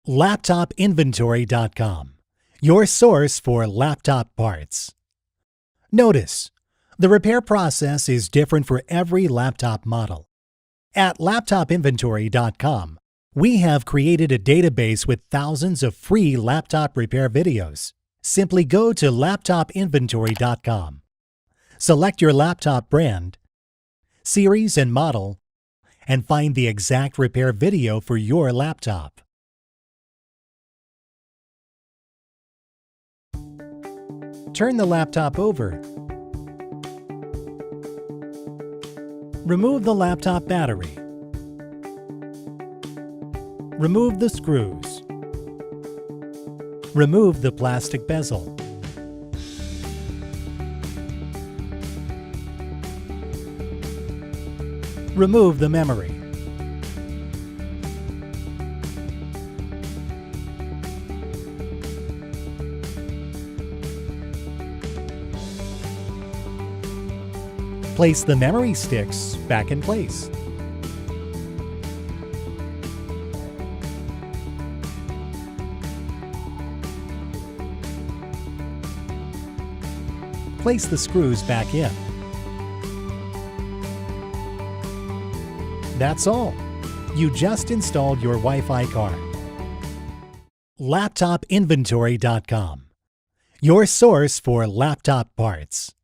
LaptopInventory.com, your source for laptop parts. Notice, the repair process is different for every laptop model. At LaptopInventory.com, we have created a database with thousands of free laptop repair videos. Simply go to LaptopInventory.com, select your laptop brand, series and model, and find the exact repair video for your laptop. Turn the laptop over. Remove the laptop battery. Remove the screws. Remove the plastic bezel. Remove the memory. Place the memory sticks back in place. Place the screws back in. That's all. You just installed your Wi-Fi card. LaptopInventory.com, your source for laptop parts.